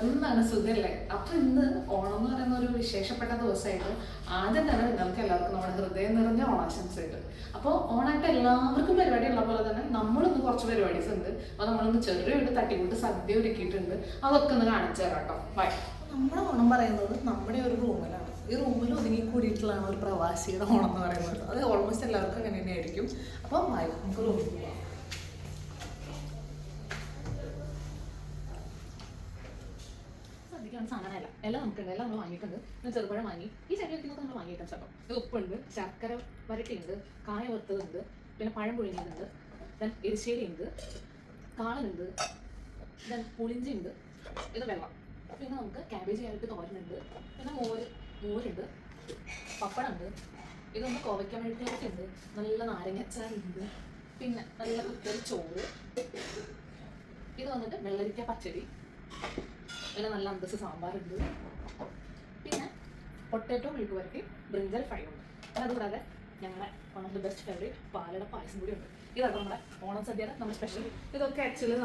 എന്താണ് സുഖല്ലേ? അപ്പൊ ഇന്ന് ഓണം എന്ന് പറയുന്ന ഒരു വിശേഷപ്പെട്ട ദിവസമായിട്ട് ആദ്യം തന്നെ നിങ്ങൾക്ക് എല്ലാവർക്കും നമ്മുടെ ഹൃദയം നിറഞ്ഞ ഓണാശംസകൾ. അപ്പോൾ ഓണായിട്ട് എല്ലാവർക്കും പരിപാടി ഉള്ള പോലെ തന്നെ നമ്മളിന്ന് കുറച്ച് പരിപാടീസ് ഉണ്ട്. അപ്പോൾ നമ്മളൊന്ന് ചെറിയൊരു തട്ടിക്കൂട്ട് സദ്യ ഒരുക്കിയിട്ടുണ്ട്. അതൊക്കെ ഒന്ന് കാണിച്ചു തരാം കേട്ടോ. ബൈ. നമ്മുടെ ഓണം പറയുന്നത് നമ്മുടെ ഒരു റൂമിലാണ്. ഈ റൂമിൽ ഒതുങ്ങി കൂടിയിട്ടുള്ളതാണ് ഒരു പ്രവാസിയുടെ ഓണം എന്ന് പറയുന്നത്. അത് ഓൾമോസ്റ്റ് എല്ലാവർക്കും അങ്ങനെ തന്നെയായിരിക്കും. അപ്പോൾ നമുക്ക് റൂമിൽ പോകാം. സാധനമല്ല എല്ലാം നമുക്കുണ്ട്. എല്ലാം നമ്മൾ വാങ്ങിയിട്ടുണ്ട്. പിന്നെ ചെറുപഴം വാങ്ങി. ഈ സൈഡിൽ ഇരിക്കുന്നത് നമ്മൾ വാങ്ങിയിട്ടുണ്ട് കേട്ടോ. ഇത് ഉപ്പുണ്ട്, ശർക്കര വരട്ടിയുണ്ട്, കായ വറുത്തതുണ്ട്, പിന്നെ പഴം പുഴുങ്ങിയതുണ്ട്, ദെൻ എരിശ്ശേരി ഉണ്ട്, കാളനുണ്ട്, ദെൻ പുളിഞ്ചി ഉണ്ട്, ഇത് വെള്ളം. പിന്നെ നമുക്ക് ക്യാബേജ് ക്യാരറ്റ് തോരനുണ്ട്, പിന്നെ മോരുണ്ട്, പപ്പടമുണ്ട്, ഇതൊന്ന് കോവയ്ക്ക മെഴുക്കുവരട്ടിയുണ്ട്, നല്ല നാരങ്ങച്ചാറുണ്ട്, പിന്നെ നല്ല കുത്തരി ചോറ്, ഇത് വന്നിട്ട് വെള്ളരിക്ക പച്ചടി, പിന്നെ നല്ല അന്തസ് സാമ്പാറുണ്ട്, പിന്നെ പൊട്ടാറ്റോ മെഴുക്ക് വരട്ടി, ബ്രിഞ്ചൽ ഫ്രൈ ഉണ്ട്. അതുകൂടാതെ ഞങ്ങളുടെ one of the best favourite palada payasam കൂടി ഉണ്ട്. ഇതാണ് നമ്മുടെ ഓണം സദ്യയുടെ നമ്മുടെ സ്പെഷ്യൽ. ഇതൊക്കെ ആക്ച്വലി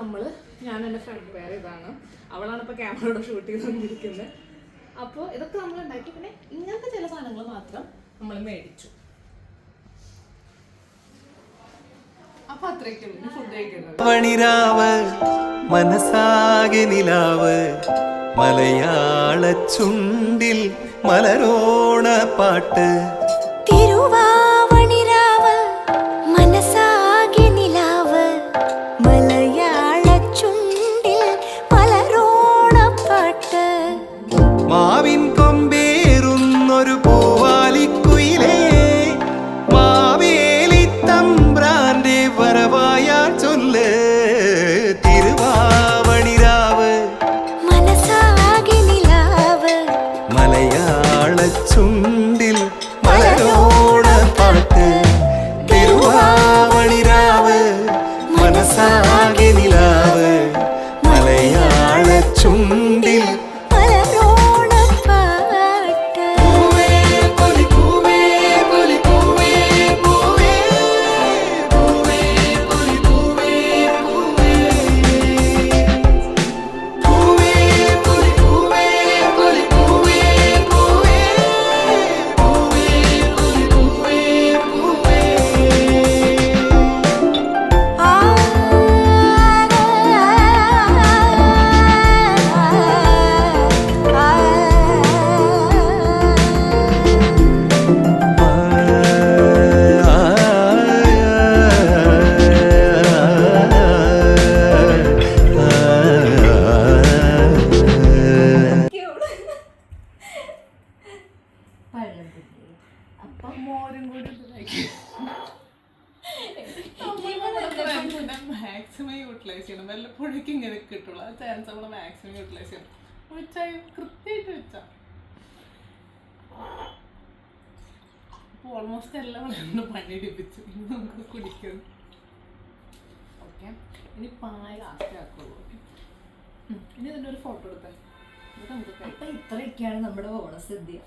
ഞാനും എൻ്റെ ഫ്രണ്ട് വേറെ ഇതാണ്, അവളാണ് ഇപ്പോൾ ക്യാമറയോടെ ഷൂട്ട് ചെയ്തുകൊണ്ടിരിക്കുന്നത്. അപ്പോൾ ഇതൊക്കെ നമ്മൾ ഉണ്ടാക്കി. പിന്നെ ഇങ്ങനത്തെ ചില സാധനങ്ങൾ മാത്രം നമ്മൾ മേടിച്ചു. അപ്പൊ അത്രയ്ക്കുള്ളൂ ഫുഡ് കഴിക്കുന്നത്. മനസാകെ നിലാവ് മലയാള ചുണ്ടിൽ മലരോണ പാട്ട് തിരുവാവണിരാവ് മനസാകെ നിലാവ് മലയാള ചുണ്ടിൽ മലരോണ പാട്ട് മാവിൻ കൊമ്പേറുന്നൊരു പൂവാലിക്കുയിലേ മാവേലി തമ്പ്രാന്റെ വരവായാ ചൊല്ല് തിരുവാവണിരാവ് മനസാകെ നിലാവ് മലയാള ചുണ്ടിൽ മലരോണ പാട്ട് തിരുവാവണിരാവ് മനസാകെ നിലാവ് മലയാള ചുണ്ടിൽ മലരോണ പാട്ട് പൂവേ പൊലി പൂവേ പൊലി പൂവേ പൂവേ പൂവേ പൊലി പൂവേ പൂവേ പൂവേ പൊലി പൂവേ പൊലി പൂവേ പൂവേ പൂവേ പൊലി പൂവേ പൂവേ ആ മോരും കൂടി മാക്സിമം യൂട്ടിലൈസ് ചെയ്യണം. വല്ലപ്പോഴേക്കും ഇങ്ങനെ കിട്ടുള്ളൂ. ആ ചാൻസ് നമ്മൾ മാക്സിമം യൂട്ടിലൈസ് ചെയ്യണം. വെച്ചാൽ കൃത്യമായിട്ട് വെച്ചാൽ അപ്പോൾ ഓൾമോസ്റ്റ് എല്ലാം ഒന്ന് പണിയെടുപ്പിച്ചു. ഇനി നമുക്ക് കുടിക്കണം. ഓക്കെ, ഇനി പായ ലാസ്റ്റ് ആക്കുള്ളൂ. ഇനി ഇതിൻ്റെ ഒരു ഫോട്ടോ എടുത്താൽ എന്നിട്ട് നമുക്ക് അപ്പൊ ഇത്രയൊക്കെയാണ് നമ്മുടെ ഓണസദ്യ.